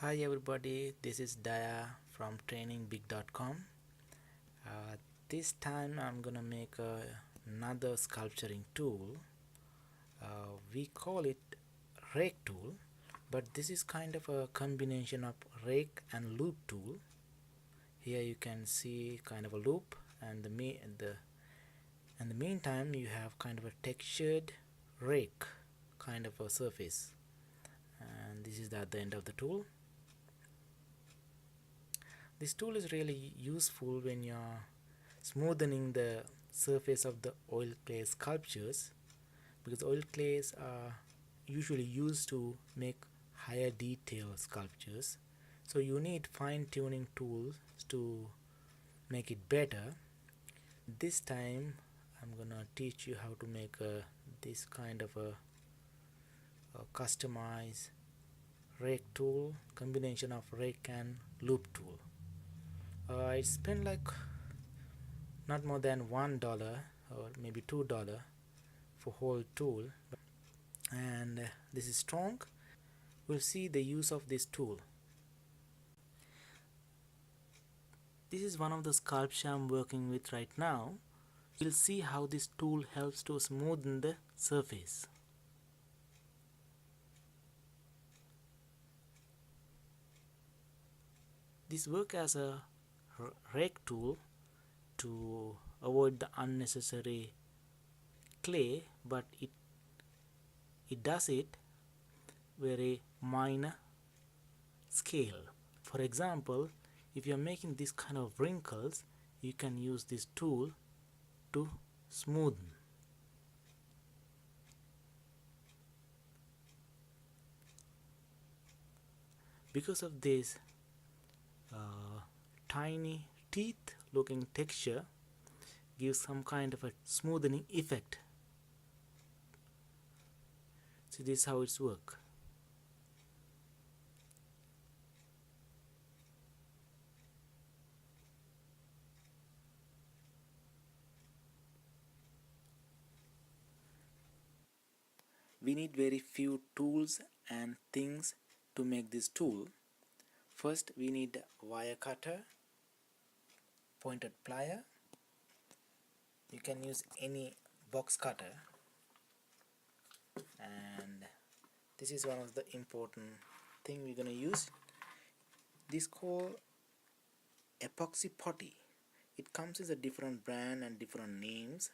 Hi everybody, this is Daya from trainingbig.com. This time I'm gonna make another sculpturing tool. We call it rake tool, but this is kind of a combination of rake and loop tool. Here you can see kind of a loop, and in the meantime you have kind of a textured rake kind of a surface, and this is at the end of the tool. This tool is really useful when you're smoothing the surface of the oil clay sculptures, because oil clays are usually used to make higher detail sculptures, so you need fine-tuning tools to make it better. This time I'm gonna teach you how to make this kind of a customized rake tool, combination of rake and loop tool. I spent like not more than $1 or maybe $2 for whole tool, and this is strong. We'll see the use of this tool. This is one of the sculptures I'm working with right now. We'll see how this tool helps to smoothen the surface. This works as a rake tool to avoid the unnecessary clay, but it does it very minor scale. For example, if you're making this kind of wrinkles, you can use this tool to smoothen. Because of this tiny teeth looking texture gives some kind of a smoothing effect. So this is how it's work. We need very few tools and things to make this tool. First we need wire cutter, pointed plier. You can use any box cutter, and this is one of the important thing we're gonna use. This called Epoxy Putty. It comes as a different brand and different names,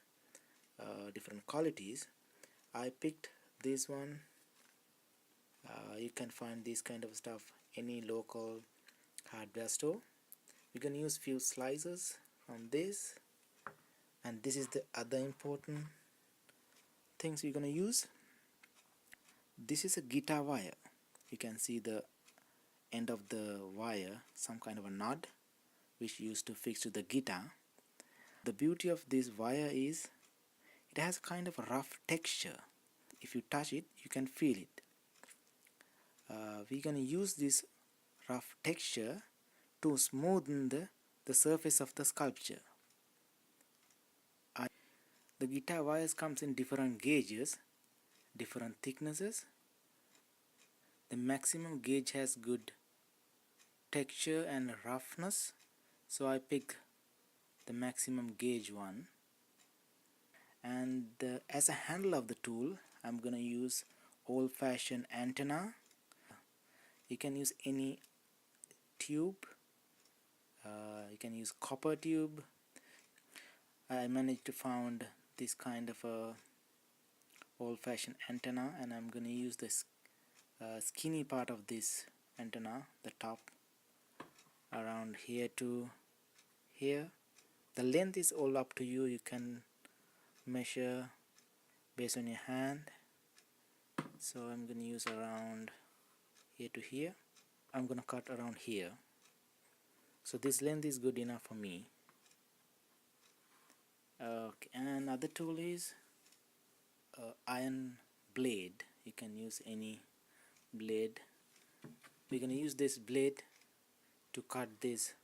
different qualities. I picked this one. You can find this kind of stuff any local hardware store. We can use few slices from this, and this is the other important things we're gonna use. This is a guitar wire. You can see the end of the wire, some kind of a nut which used to fix to the guitar. The beauty of this wire is it has kind of a rough texture. If you touch it, you can feel it. We're gonna use this rough texture to smoothen the surface of the sculpture. The guitar wires comes in different gauges, different thicknesses. The maximum gauge has good texture and roughness, so I picked the maximum gauge one. And as a handle of the tool, I'm gonna use old-fashioned antenna. You can use any tube. You can use copper tube. I managed to find this kind of a old-fashioned antenna, and I'm gonna use this skinny part of this antenna, the top, around here to here. The length is all up to you. You can measure based on your hand. So I'm gonna use around here to here. I'm gonna cut around here. So this length is good enough for me. Okay, and another tool is iron blade. You can use any blade. We're gonna use this blade to cut this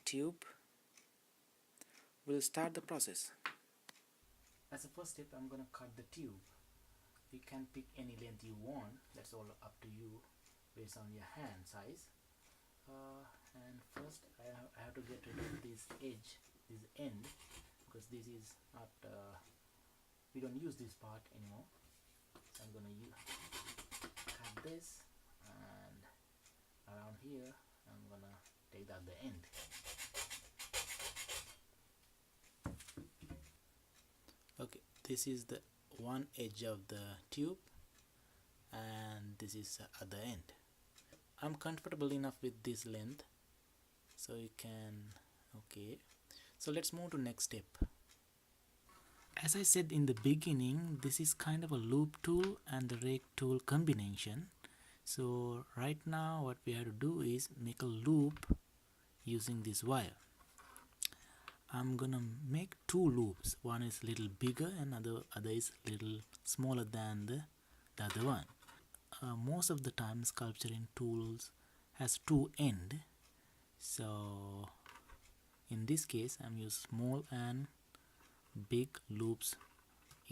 tube. We'll start the process. As a first step, I'm gonna cut the tube. You can pick any length you want, that's all up to you. based on your hand size. And first I have to get rid of this edge, this end, because this is not we don't use this part anymore. So I'm gonna cut this, and around here I'm gonna take out the end. Okay, this is the one edge of the tube, and this is the other end. I'm comfortable enough with this length, so you can, okay, so let's move to next step. As I said in the beginning, this is kind of a loop tool and the rake tool combination. So right now what we have to do is make a loop using this wire. I'm gonna make two loops. One is little bigger and other is little smaller than the other one. Most of the time sculpturing tools has two ends, so in this case I'm using small and big loops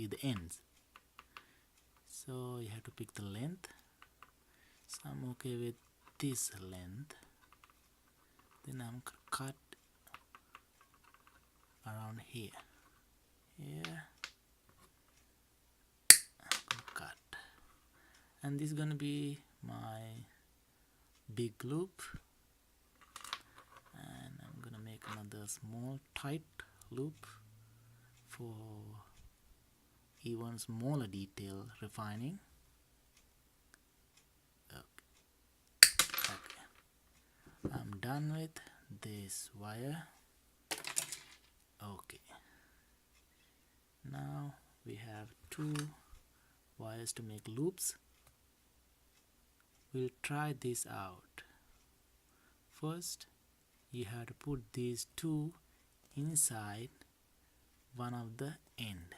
at the ends. So you have to pick the length. So I'm okay with this length. Then I'm gonna cut around here. I'm gonna cut, and this is gonna be my big loop, and I'm gonna make another small tight loop for even smaller detail refining. Okay. I'm done with this wire. Okay, now we have two wires to make loops. We'll try this out. First, you have to put these two inside one of the end.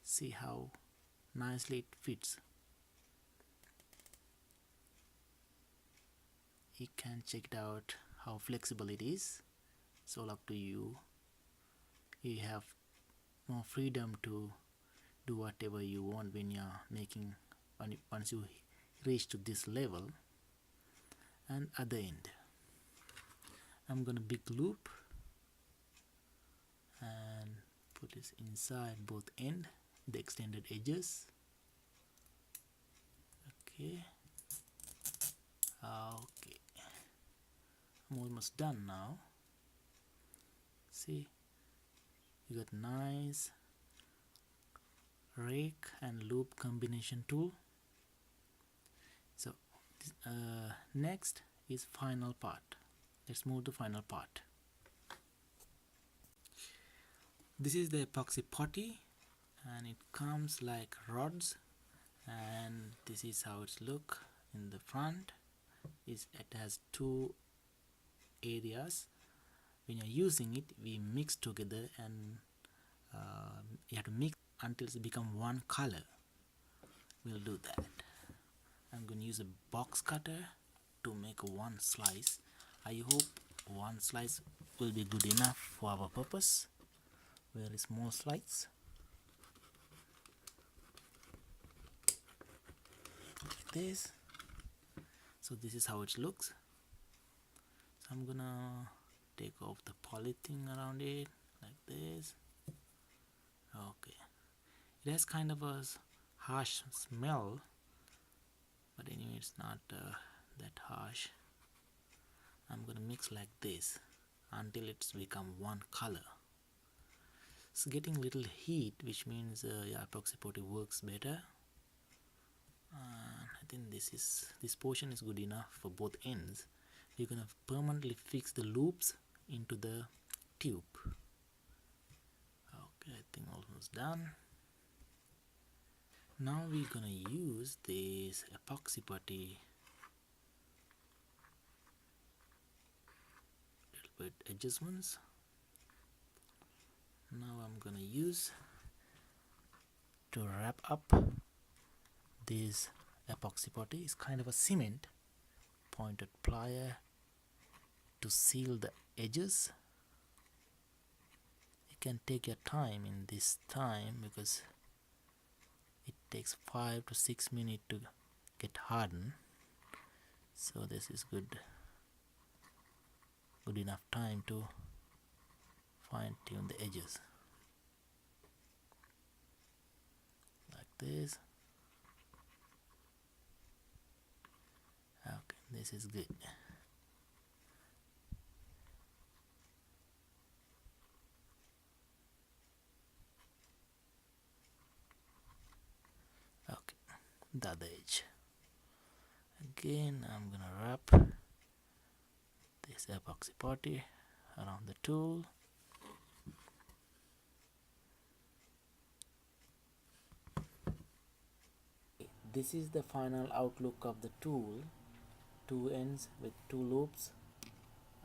See how nicely it fits. You can check it out how flexible it is. It's all up to you. You have more freedom to do whatever you want when you're making, once you reach to this level. And other end, I'm gonna big loop and put this inside both end, the extended edges. Okay, I'm almost done now. See, you got nice rake and loop combination tool. So next is final part. Let's move to final part. This is the epoxy putty, and it comes like rods, and this is how it's look in the front. It has two areas. When you're using it, we mix together, and you have to mix until it's become one color. We'll do that. I'm going to use a box cutter to make one slice. I hope one slice will be good enough for our purpose. Where is more slice? Like this. So this is how it looks. So I'm gonna take off the polythene around it like this. Okay, it has kind of a harsh smell, but anyway it's not that harsh. I'm gonna mix like this until it's become one color. It's getting little heat, which means epoxy putty works better. I think this portion is good enough for both ends. We're gonna permanently fix the loops into the tube. Okay, I think almost done. Now we're gonna use this epoxy putty, little bit adjustments. Now I'm gonna use to wrap up this epoxy putty. It's kind of a cement, pointed plier to seal the edges. You can take your time in this time because it takes 5 to 6 minutes to get hardened. So this is good enough time to fine tune the edges like this. Okay, this is good. Okay, the other edge. Again, I'm gonna wrap this epoxy putty around the tool. This is the final outlook of the tool. Two ends with two loops,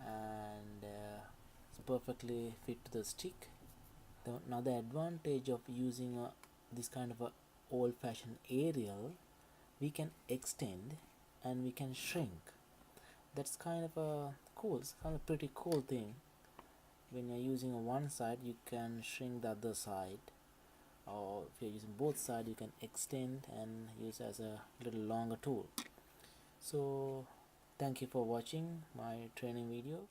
and it's perfectly fit to the stick. Now the advantage of using this kind of a old-fashioned aerial, we can extend and we can shrink. That's kind of a cool, it's kind of pretty cool thing. When you're using one side, you can shrink the other side, or if you're using both sides, you can extend and use as a little longer tool. So thank you for watching my training video.